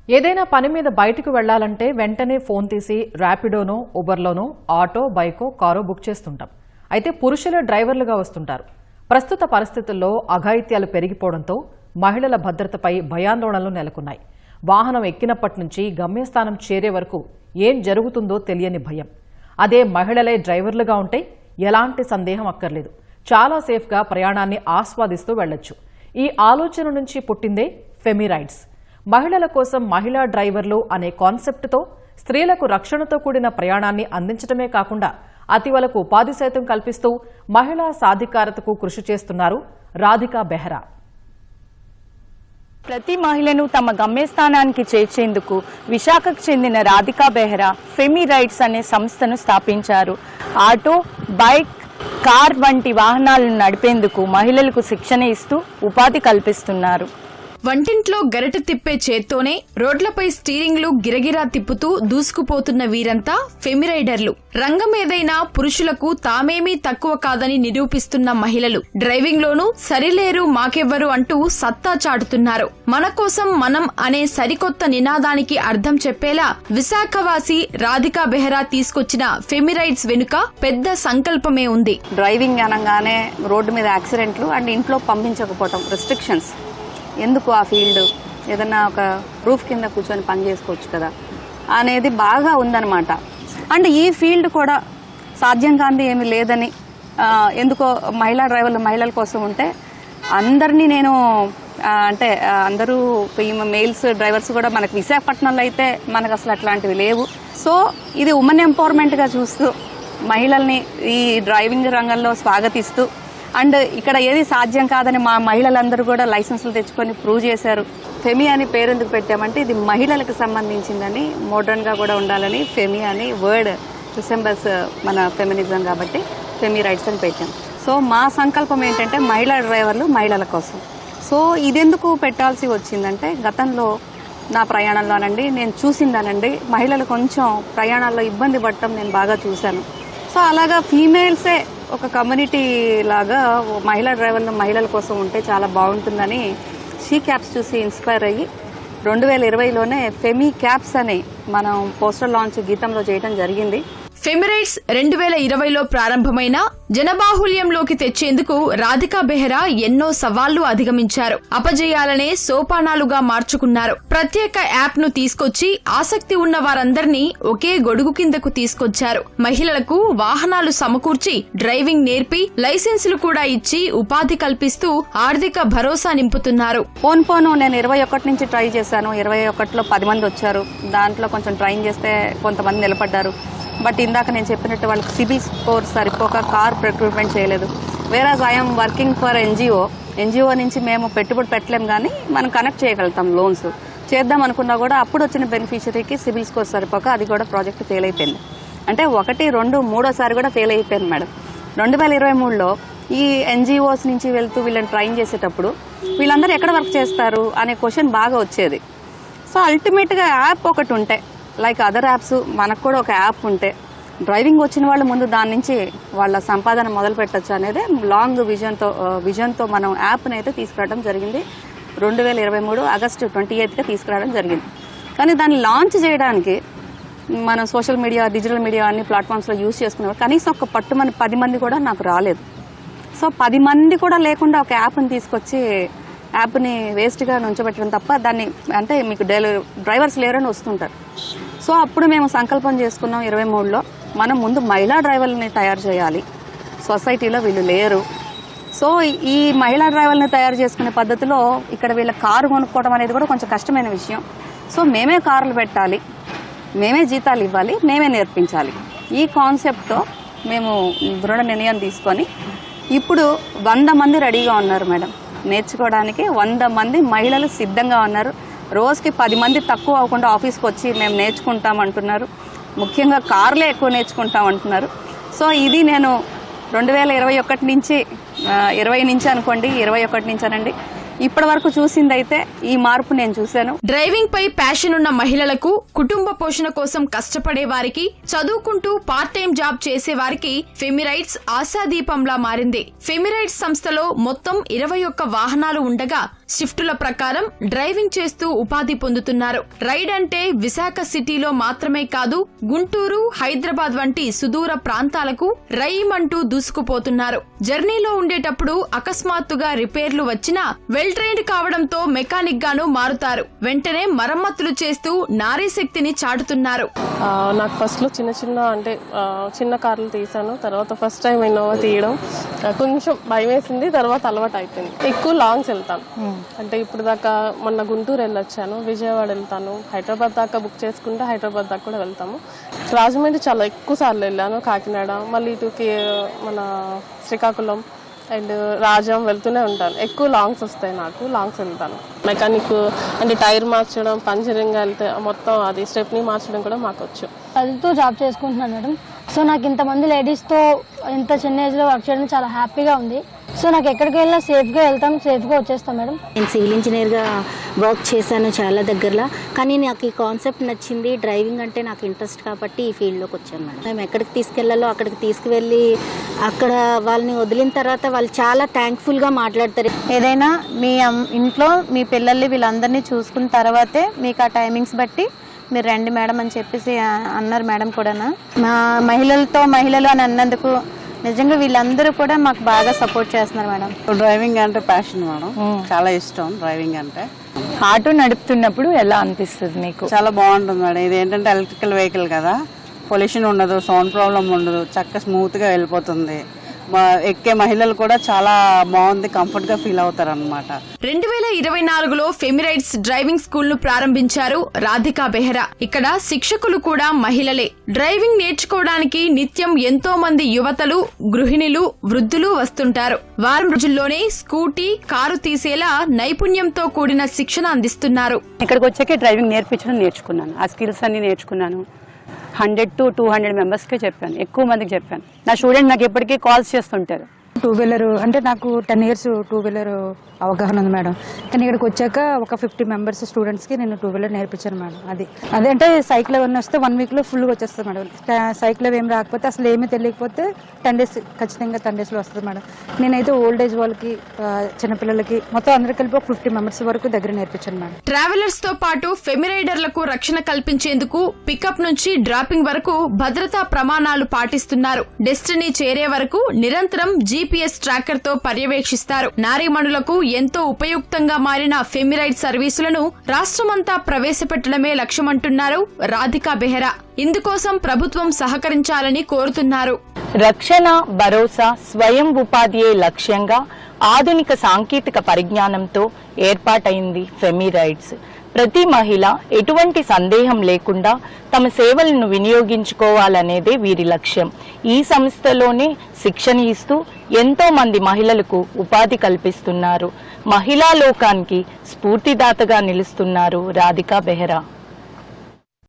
ఏదైనా పని మీద బయటకు వెళ్లాలంటే వెంటనే ఫోన్ తీసి ర్యాపిడోనో ఉబర్లోనో ఆటో బైకో కారో బుక్ చేస్తుంటాం. అయితే పురుషులే డ్రైవర్లుగా వస్తుంటారు. ప్రస్తుత పరిస్థితుల్లో అఘాయిత్యాలు పెరిగిపోవడంతో మహిళల భద్రతపై భయాందోళనలు నెలకొన్నాయి. వాహనం ఎక్కినప్పటి నుంచి గమ్యస్థానం చేరే వరకు ఏం జరుగుతుందో తెలియని భయం. అదే మహిళలే డ్రైవర్లుగా ఉంటే ఎలాంటి సందేహం అక్కర్లేదు. చాలా సేఫ్గా ప్రయాణాన్ని ఆస్వాదిస్తూ వెళ్లొచ్చు. ఈ ఆలోచన నుంచి పుట్టిందే ఫెమి రైడ్స్. మహిళల కోసం మహిళా డ్రైవర్లు అనే కాన్సెప్ట్తో స్త్రీలకు రక్షణతో కూడిన ప్రయాణాన్ని అందించడమే కాకుండా అతివలకు ఉపాధి సైతం కల్పిస్తూ మహిళా సాధికారతకు కృషి చేస్తున్నారు రాధికా బెహ్రా. ప్రతి మహిళను తమ గమ్యస్థానానికి చేర్చేందుకు విశాఖకు చెందిన రాధికా బెహ్రా ఫెమి రైడ్స్ అనే సంస్థను స్థాపించారు. ఆటో, బైక్, కార్ వంటి వాహనాలను నడిపేందుకు మహిళలకు శిక్షణ ఇస్తూ ఉపాధి కల్పిస్తున్నారు. వంటింట్లో గరిట తిప్పే చేత్తోనే రోడ్లపై స్టీరింగ్లు గిరగిరా తిప్పుతూ దూసుకుపోతున్న వీరంతా ఫెమి రైడర్లు. రంగం ఏదైనా పురుషులకు తామేమీ తక్కువ కాదని నిరూపిస్తున్న మహిళలు డ్రైవింగ్ లోనూ సరిలేరు మాకెవ్వరు అంటూ సత్తా చాటుతున్నారు. మన కోసం మనం అనే సరికొత్త నినాదానికి అర్థం చెప్పేలా విశాఖవాసి రాధికా బెహ్రా తీసుకొచ్చిన ఫెమి రైడ్స్ వెనుక పెద్ద సంకల్పమే ఉంది. డ్రైవింగ్ అనగానే రోడ్డు మీద యాక్సిడెంట్లు అండ్ ఇంట్లో పంపించకపోవటం, రెస్ట్రిక్షన్స్ ఎందుకు, ఆ ఫీల్డ్ ఏదన్నా ఒక రూఫ్ కింద కూర్చొని పని చేసుకోవచ్చు కదా అనేది బాగా ఉందన్నమాట. అండ్ ఈ ఫీల్డ్ కూడా సాధ్యం కాంది ఏమీ లేదని, ఎందుకో మహిళా డ్రైవర్లు మహిళల కోసం ఉంటే అందరినీ నేను అంటే అందరూ మేల్స్ డ్రైవర్స్ కూడా మనకు విశాఖపట్నంలో అయితే మనకు అసలు అట్లాంటివి లేవు. సో ఇది ఉమెన్ ఎంపవర్మెంట్గా చూస్తూ మహిళల్ని ఈ డ్రైవింగ్ రంగంలో స్వాగతిస్తూ అండ్ ఇక్కడ ఏది సాధ్యం కాదని మా మహిళలందరూ కూడా లైసెన్సులు తెచ్చుకొని ప్రూవ్ చేశారు. ఫెమి అని పేరు ఎందుకు పెట్టామంటే ఇది మహిళలకు సంబంధించిందని, మోడర్న్గా కూడా ఉండాలని ఫెమి అని వర్డ్ రిసెంబల్స్ మన ఫెమినిజం కాబట్టి ఫెమి రైట్స్ అని పెట్టాం. సో మా సంకల్పం ఏంటంటే మహిళా డ్రైవర్లు మహిళల కోసం. సో ఇదెందుకు పెట్టాల్సి వచ్చిందంటే గతంలో నా ప్రయాణంలోనండి నేను చూసిందానండి మహిళలు కొంచెం ప్రయాణాల్లో ఇబ్బంది పడటం నేను బాగా చూశాను. సో అలాగా ఫీమేల్సే ఒక కమ్యూనిటీ లాగా మహిళా డ్రైవర్లు మహిళల కోసం ఉంటే చాలా బాగుంటుందని షీ క్యాప్స్ చూసి ఇన్స్పైర్ అయ్యి 2020లోనే ఫెమి క్యాప్స్ అని మనం పోస్టర్ లాంచ్ గీతంలో చేయడం జరిగింది. ఫెమి రైడ్స్ 2020లో ప్రారంభమైన జనబాహుల్యంలోకి తెచ్చేందుకు రాధికా బెహ్రా ఎన్నో సవాళ్లు అధిగమించారు. అపజయాలనే సోపానాలుగా మార్చుకున్నారు. ప్రత్యేక యాప్ ను తీసుకొచ్చి ఆసక్తి ఉన్న వారందరినీ ఒకే గొడుగు కిందకు తీసుకొచ్చారు. మహిళలకు వాహనాలు సమకూర్చి డ్రైవింగ్ నేర్పి లైసెన్సులు కూడా ఇచ్చి ఉపాధి కల్పిస్తూ ఆర్థిక భరోసా నింపుతున్నారు. పోను నేను 21 నుంచి ట్రై చేశాను. 21లో 10 మంది వచ్చారు. దాంట్లో కొంచెం ట్రైన్ చేస్తే కొంతమంది నిలబడ్డారు. బట్ ఇందాక నేను చెప్పినట్టు వాళ్ళకి సిబిల్ స్కోర్ సరిపోక కార్ ప్రొక్యూర్మెంట్ చేయలేదు. వేరాజ్ ఐఎమ్ వర్కింగ్ ఫర్ ఎన్జిఓ నుంచి మేము పెట్టుబడి పెట్టలేం, కానీ మనం కనెక్ట్ చేయగలుగుతాం. లోన్స్ చేద్దాం అనుకున్నా కూడా అప్పుడు వచ్చిన బెనిఫిషరీకి సిబిల్ స్కోర్ సరిపోక అది కూడా ప్రాజెక్ట్ ఫెయిల్ అయిపోయింది. అంటే 1, 2, 3 కూడా ఫెయిల్ అయిపోయింది మేడం. 2023లో ఈ ఎన్జిఓస్ నుంచి వెళ్తూ వీళ్ళని ట్రైన్ చేసేటప్పుడు వీళ్ళందరూ ఎక్కడ వర్క్ చేస్తారు అనే క్వశ్చన్ బాగా వచ్చేది. సో అల్టిమేట్గా యాప్ ఒకటి ఉంటే, లైక్ అదర్ యాప్స్ మనకు కూడా ఒక యాప్ ఉంటే డ్రైవింగ్ వచ్చిన వాళ్ళు ముందు దాని నుంచి వాళ్ళ సంపాదన మొదలు పెట్టచ్చు అనేది లాంగ్ విజన్తో మనం యాప్ని అయితే తీసుకురావడం జరిగింది. 2023 ఆగస్టు 28గా తీసుకురావడం జరిగింది. కానీ దాన్ని లాంచ్ చేయడానికి మనం సోషల్ మీడియా, డిజిటల్ మీడియా అన్ని ప్లాట్ఫామ్స్లో యూజ్ చేసుకునేవారు. కనీసం ఒక పట్టుమని 10 మంది కూడా నాకు రాలేదు. సో 10 మంది కూడా లేకుండా ఒక యాప్ని తీసుకొచ్చి యాప్ని వేస్ట్గా నుంచోబెట్టడం తప్ప దాన్ని అంటే మీకు డ్రైవర్స్ లేరని వస్తుంటారు. సో అప్పుడు మేము సంకల్పం చేసుకున్నాం 23లో మనం ముందు మహిళా డ్రైవర్లని తయారు చేయాలి. సొసైటీలో వీళ్ళు లేరు. సో ఈ మహిళా డ్రైవర్ని తయారు చేసుకునే పద్ధతిలో ఇక్కడ వీళ్ళ కారు కొనుక్కోవడం అనేది కూడా కొంచెం కష్టమైన విషయం. సో మేమే కార్లు పెట్టాలి, మేమే జీతాలు ఇవ్వాలి, మేమే నేర్పించాలి. ఈ కాన్సెప్ట్తో మేము దృఢ నిర్ణయం తీసుకొని ఇప్పుడు 100 మంది రెడీగా ఉన్నారు మేడం. నేర్చుకోవడానికి 100 మంది మహిళలు సిద్ధంగా ఉన్నారు. రోజుకి 10 మంది తక్కువ అవ్వకుండా ఆఫీస్కి వచ్చి మేము నేర్చుకుంటాం అంటున్నారు. ముఖ్యంగా కార్లే ఎక్కువ నేర్చుకుంటాం అంటున్నారు. సో ఇది నేను 2021 నుంచి 20 నుంచి అనుకోండి, 21 నుంచి అనండి, ఇప్పటి వరకు చూసిందైతే ఈ మార్పు నేను చూశాను. డ్రైవింగ్ పై ప్యాషన్ ఉన్న మహిళలకు, కుటుంబ పోషణ కోసం కష్టపడే వారికి, చదువుకుంటూ పార్ట్ టైం జాబ్ చేసే వారికి ఫెమి రైడ్స్ ఆశాదీపంలా మారింది. ఫెమి రైడ్స్ సంస్థలో మొత్తం 21 వాహనాలు ఉండగా షిఫ్టుల ప్రకారం డ్రైవింగ్ చేస్తూ ఉపాధి పొందుతున్నారు. రైడ్ అంటే విశాఖ సిటీలో మాత్రమే కాదు, గుంటూరు, హైదరాబాద్ వంటి సుదూర ప్రాంతాలకు రైమంటూ దూసుకుపోతున్నారు. జర్నీలో ఉండేటప్పుడు అకస్మాత్తుగా రిపేర్లు వచ్చినా వెల్ ట్రైన్డ్ కావడంతో మెకానిక్ గాను మారుతారు. వెంటనే మరమ్మతులు చేస్తూ నారీ శక్తిని చాటుతున్నారు. నాకు ఫస్ట్లో చిన్న కార్లు తీసాను. తర్వాత ఫస్ట్ టైం ఇన్నోవా తీయడం కొంచెం భయం వేసింది. తర్వాత అలవాటు అయిపోయింది. ఎక్కువ లాంగ్స్ వెళ్తాను. అంటే ఇప్పుడు దాకా మొన్న గుంటూరు వెళ్ళొచ్చాను, విజయవాడ వెళ్తాను, హైదరాబాద్ దాకా బుక్ చేసుకుంటే హైదరాబాద్ దాకా కూడా వెళ్తాము. రాజమండ్రి చాలా ఎక్కువ సార్లు వెళ్ళాను, కాకినాడ, మళ్ళీ ఇటుకి మన శ్రీకాకుళం అండ్ రాజాం వెళ్తూనే ఉంటాను. ఎక్కువ లాంగ్స్ వస్తాయి నాకు, లాంగ్స్ వెళ్తాను. మెకానిక్ అంటే టైర్ మార్చడం, పంచరింగ్ వెళ్తే మొత్తం అది స్టెప్ని మార్చడం కూడా మాకు వచ్చు. చదువుతూ జాబ్ చేసుకుంటున్నాను మేడం. సో నాకు ఇంతమంది లేడీస్తో ఇంత చిన్న ఏజ్లో వర్క్ చేయడం చాలా హ్యాపీగా ఉంది. సో నాకు ఎక్కడికి వెళ్ళినా సేఫ్గా వెళ్తాం, సేఫ్గా వచ్చేస్తాం మేడం. నేను సివిల్ ఇంజనీర్గా వర్క్ చేశాను చాలా దగ్గరలో, కానీ నాకు ఈ కాన్సెప్ట్ నచ్చింది. డ్రైవింగ్ అంటే నాకు ఇంట్రెస్ట్ కాబట్టి ఈ ఫీల్డ్లోకి వచ్చాను మేడం. మేము ఎక్కడికి తీసుకెళ్లాలో అక్కడికి తీసుకువెళ్ళి అక్కడ వాళ్ళని వదిలిన తర్వాత వాళ్ళు చాలా థ్యాంక్ఫుల్గా మాట్లాడతారు. ఏదైనా మీ ఇంట్లో మీ పిల్లల్ని వీళ్ళందరినీ చూసుకున్న తర్వాతే మీకు ఆ టైమింగ్స్ బట్టి మీరు రండి మేడం అని చెప్పేసి అన్నారు మేడం కూడా. మా మహిళలు అని అన్నందుకు నిజంగా వీళ్ళందరూ కూడా మాకు బాగా సపోర్ట్ చేస్తున్నారు మేడం. డ్రైవింగ్ అంటే ప్యాషన్ మేడం, చాలా ఇష్టం డ్రైవింగ్ అంటే. ఆటో నడుపుతున్నప్పుడు ఎలా అనిపిస్తుంది మీకు? చాలా బాగుంటుంది మేడం. ఇది ఏంటంటే ఎలక్ట్రికల్ వెహికల్ కదా, పొల్యూషన్ ఉండదు, సౌండ్ ప్రాబ్లం ఉండదు, చక్కగా స్మూత్గా వెళ్ళిపోతుంది. ఎక్కే మహిళలు కూడా చాలా బాగుంది, కంఫర్ట్ గా ఫీల్ అవుతారు అన్నమాట. 2024లో ఫెమిరైడ్స్ డ్రైవింగ్ స్కూల్ ను ప్రారంభించారు రాధికా బెహ్రా. ఇక్కడ శిక్షకులు కూడా మహిళలే. డ్రైవింగ్ నేర్చుకోవడానికి నిత్యం ఎంతో మంది యువతలు, గృహిణులు, వృద్ధులు వస్తుంటారు. వారం రోజుల్లోనే స్కూటీ, కారు తీసేలా నైపుణ్యంతో కూడిన శిక్షణ అందిస్తున్నారు. ఇక్కడికి వచ్చాకే డ్రైవింగ్ నేర్చుకున్నాను. ఆ స్కిల్స్ అన్ని నేర్చుకున్నాను. 100 to 200 మెంబర్స్కే చెప్పాను, ఎక్కువ మందికి చెప్పాను. నా స్టూడెంట్ నాకు ఎప్పటికీ కాల్స్ చేస్తుంటారు. టూ వీలర్ అంటే నాకు 10 years టూ వీలర్ అవగాహన ఉంది మేడం. కానీ ఇక్కడికి వచ్చాక ఒక 50 members స్టూడెంట్స్కి నేను టూ వీలర్ నేర్పించాను మేడం. అదంటే సైకిల్ ఏమన్నా వస్తే 1 weekలో ఫుల్గా వచ్చేస్తుంది మేడం. సైకిల్ ఏం రాకపోతే అసలు ఏమీ తెలియకపోతే 10 days ఖచ్చితంగా 10 daysలో వస్తుంది మేడం. నేనైతే ఓల్డ్ ఏజ్ వాళ్ళకి, చిన్నపిల్లలకి మొత్తం అందరికీ కలిపి ఒక 50 members వరకు దగ్గర నేర్పించాను మేడం. ట్రావెలర్స్ తో పాటు ఫెమిరైడర్లకు రక్షణ కల్పించేందుకు పికప్ నుంచి డ్రాపింగ్ వరకు భద్రతా ప్రమాణాలు పాటిస్తున్నారు. డెస్టినీ చేరే వరకు నిరంతరం GPS ట్రాకర్ తో పర్యవేక్షిస్తారు. నారీమణులకు ఎంతో ఉపయుక్తంగా మారిన ఫెమిరైడ్ సర్వీసులను రాష్ట్రమంతా ప్రవేశపెట్టడమే లక్ష్యమంటున్నారు రాధికా బెహ్రా. ఇందుకోసం ప్రభుత్వం సహకరించాలని కోరుతున్నారు. రక్షణ, భరోసా, స్వయం ఉపాధియే లక్ష్యంగా ఆధునిక సాంకేతిక పరిజ్ఞానంతో ఏర్పాటైంది ఫెమిరైడ్స్. ప్రతి మహిళ ఎటువంటి సందేహం లేకుండా తమ సేవలను వినియోగించుకోవాలనేదే వీరి లక్ష్యం. ఈ సంస్థలోనే శిక్షణ ఇస్తూ ఎంతో మంది మహిళలకు ఉపాధి కల్పిస్తున్నారు. మహిళా లోకానికి స్ఫూర్తిదాతగా నిలుస్తున్నారు రాధికా బెహ్రా.